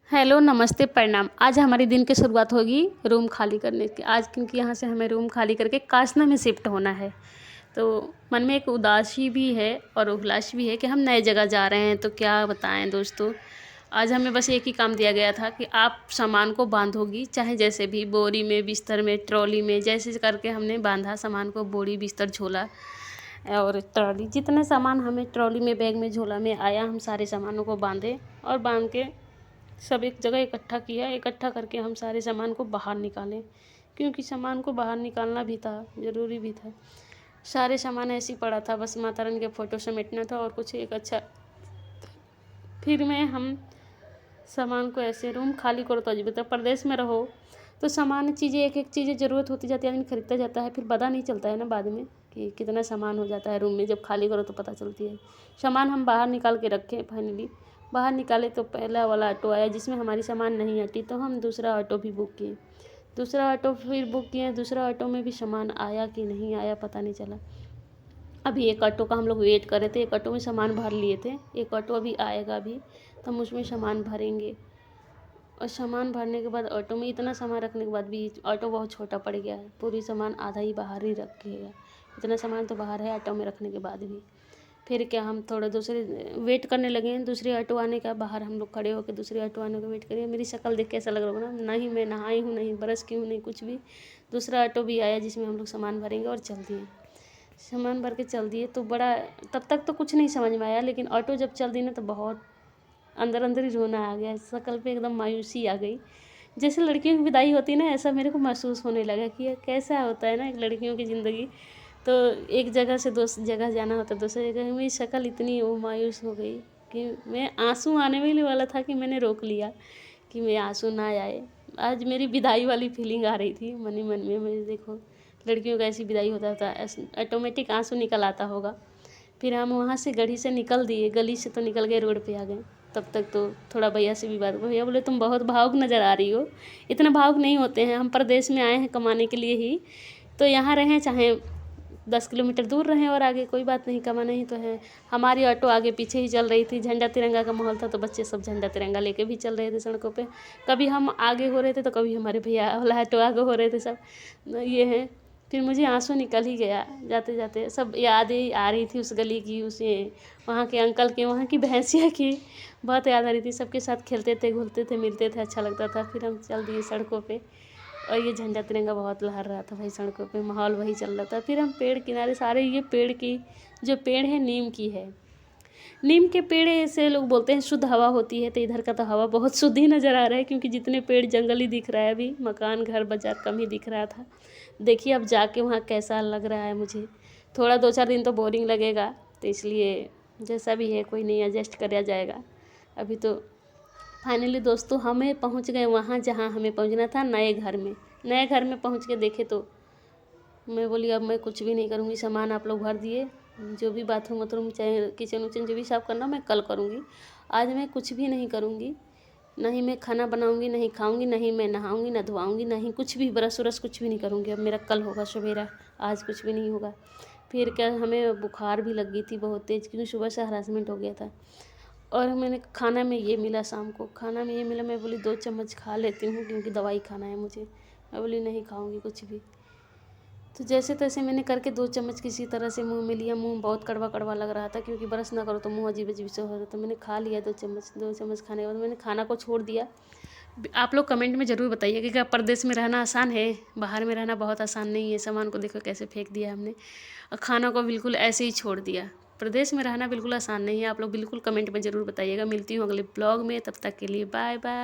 Hello, नमस्ते, प्रणाम। आज हमारी दिन की शुरुआत होगी रूम खाली करने की। आज क्योंकि यहाँ से हमें रूम खाली करके कासना में शिफ्ट होना है, तो मन में एक उदासी भी है और उल्लास भी है कि हम नए जगह जा रहे हैं। तो क्या बताएं दोस्तों, आज हमें बस एक ही काम दिया गया था कि आप सामान को बांधोगी, चाहे जैसे भी, बोरी में, बिस्तर में, ट्रॉली में, जैसे करके हमने बांधा सामान को। बोरी, बिस्तर, झोला और ट्रॉली, जितने सामान हमें ट्रॉली में, बैग में, झोला में आया, हम सारे सामानों को बांधे और बांध के सब एक जगह इकट्ठा किया। इकट्ठा करके हम सारे सामान को बाहर निकालें, क्योंकि सामान को बाहर निकालना भी था, ज़रूरी भी था। सारे सामान ऐसे ही पड़ा था, बस माता रानी के फ़ोटो समेटना था और कुछ एक अच्छा। फिर में हम सामान को ऐसे, रूम खाली करो तो अजीब, प्रदेश में रहो तो सामान्य चीज़ें, एक एक चीज़ें ज़रूरत होती जाती है, आदमी खरीदता जाता है, फिर पता नहीं चलता है ना बाद में कि कितना सामान हो जाता है रूम में। जब खाली करो तो पता चलती है। सामान हम बाहर निकाल के रखे। फाइनली बाहर निकाले तो पहला वाला ऑटो आया जिसमें हमारी सामान नहीं हटी, तो हम दूसरा ऑटो भी बुक किए। दूसरा ऑटो फिर बुक किए। दूसरा ऑटो में भी सामान आया कि नहीं आया पता नहीं चला। अभी एक ऑटो का हम लोग वेट कर रहे थे। एक ऑटो में सामान भर लिए थे, एक ऑटो अभी आएगा अभी, तो हम उसमें सामान भरेंगे। और सामान भरने के बाद ऑटो में इतना सामान रखने के बाद भी ऑटो बहुत छोटा पड़ गया है। पूरी सामान आधा ही बाहर ही रखेगा। इतना सामान तो बाहर है ऑटो में रखने के बाद भी। फिर क्या, हम थोड़ा दूसरे वेट करने लगे हैं, दूसरे ऑटो आने का। बाहर हम लोग खड़े होकर दूसरे ऑटो आने का वेट करिए। मेरी शक्ल देख के ऐसा लग रहा होगा ना, नहीं मैं नहाई हूँ, नहीं ब्रश की हूँ, नहीं कुछ भी। दूसरा ऑटो भी आया जिसमें हम लोग सामान भरेंगे और चल दिए। सामान भर के चल दिए तो बड़ा, तब तक तो कुछ नहीं समझ में आया, लेकिन ऑटो जब चल दी ना तो बहुत अंदर अंदर ही रोना आ गया। शक्ल पे एकदम मायूसी आ गई। जैसे लड़कियों की विदाई होती है ना, ऐसा मेरे को महसूस होने लगा कि ये कैसा होता है ना एक लड़कियों की ज़िंदगी। तो एक जगह से दूसरी जगह जाना होता, दूसरी जगह। मेरी शक्ल इतनी वो मायूस हो गई कि मैं, आंसू आने भी वाला था कि मैंने रोक लिया कि मैं आंसू ना आए। आज मेरी विदाई वाली फीलिंग आ रही थी मन ही मन में। मुझे देखो, लड़कियों का ऐसी विदाई होता था, ऑटोमेटिक आंसू निकल आता होगा। फिर हम वहाँ से गली से निकल दिए, गली से तो निकल गए, रोड पे आ गए। तब तक तो थोड़ा भैया से भी बात, भैया बोले तुम बहुत भावुक नज़र आ रही हो। इतना भावुक नहीं होते हैं, हम प्रदेश में आए हैं कमाने के लिए ही, तो यहाँ रहें चाहे 10 किलोमीटर दूर रहें और आगे कोई बात नहीं, कमाना ही तो है। हमारी ऑटो आगे पीछे ही चल रही थी। झंडा तिरंगा का माहौल था तो बच्चे सब झंडा तिरंगा लेके भी चल रहे थे सड़कों पे। कभी हम आगे हो रहे थे तो कभी हमारे भैया वाला ऑटो आगे हो रहे थे, सब ये हैं। फिर मुझे आंसू निकल ही गया जाते जाते। सब यादें आ रही थी उस गली की, उसे वहाँ के अंकल की, वहाँ की भैंसिया की बहुत याद आ रही थी। सबके साथ खेलते थे, घुलते थे, मिलते थे, अच्छा लगता था। फिर हम चल दिए सड़कों पे और ये झंडा तिरंगा बहुत लहर रहा था भाई सड़कों पे, माहौल वही चल रहा था। फिर हम पेड़ किनारे सारे, ये पेड़ की जो पेड़ है नीम की है। नीम के पेड़ से लोग बोलते हैं शुद्ध हवा होती है, तो इधर का तो हवा बहुत शुद्ध ही नज़र आ रहा है, क्योंकि जितने पेड़ जंगल ही दिख रहा है। अभी मकान घर बाजार कम ही दिख रहा था। देखिए अब जाके वहाँ कैसा लग रहा है मुझे। थोड़ा 2-4 दिन तो बोरिंग लगेगा, तो इसलिए जैसा भी है कोई नहीं, एडजस्ट किया जाएगा। अभी तो फाइनली दोस्तों हमें पहुँच गए वहाँ जहाँ हमें पहुँचना था, नए घर में। नए घर में पहुँच के देखे तो मैं बोली अब मैं कुछ भी नहीं करूँगी। सामान आप लोग भर दिए, जो भी बाथरूम वाथरूम चाहे किचन उचन जो भी साफ़ करना मैं कल करूँगी। आज मैं कुछ भी नहीं करूँगी। नहीं मैं खाना बनाऊँगी, नहीं खाऊँगी, नहीं मैं नहाऊँगी, ना धोआऊँगी, नहीं कुछ भी, ब्रश व्रश कुछ भी नहीं करूँगी। अब मेरा कल होगा सवेरा, आज कुछ भी नहीं होगा। फिर क्या, हमें बुखार भी लग गई थी बहुत तेज़, क्योंकि सुबह से हरासमेंट हो गया था। और मैंने खाना में ये मिला, शाम को खाना में ये मिला, मैं बोली 2 चम्मच खा लेती हूँ क्योंकि दवाई खाना है मुझे। मैं बोली नहीं खाऊँगी कुछ भी। तो जैसे तैसे मैंने करके 2 चम्मच किसी तरह से मुंह में लिया। मुंह बहुत कड़वा कड़वा लग रहा था, क्योंकि ब्रश ना करो तो मुंह अजीब अजीब से हो रहा था। मैंने खा लिया 2 चम्मच। 2 चम्मच खाने के बाद मैंने खाना को छोड़ दिया। आप लोग कमेंट में ज़रूर बताइए कि क्या प्रदेश में रहना आसान है? बाहर में रहना बहुत आसान नहीं है। सामान को देखो कैसे फेंक दिया हमने, और खाना को बिल्कुल ऐसे ही छोड़ दिया। प्रदेश में रहना बिल्कुल आसान नहीं है। आप लोग बिल्कुल कमेंट में ज़रूर बताइएगा। मिलती हूँ अगले ब्लॉग में, तब तक के लिए बाय बाय।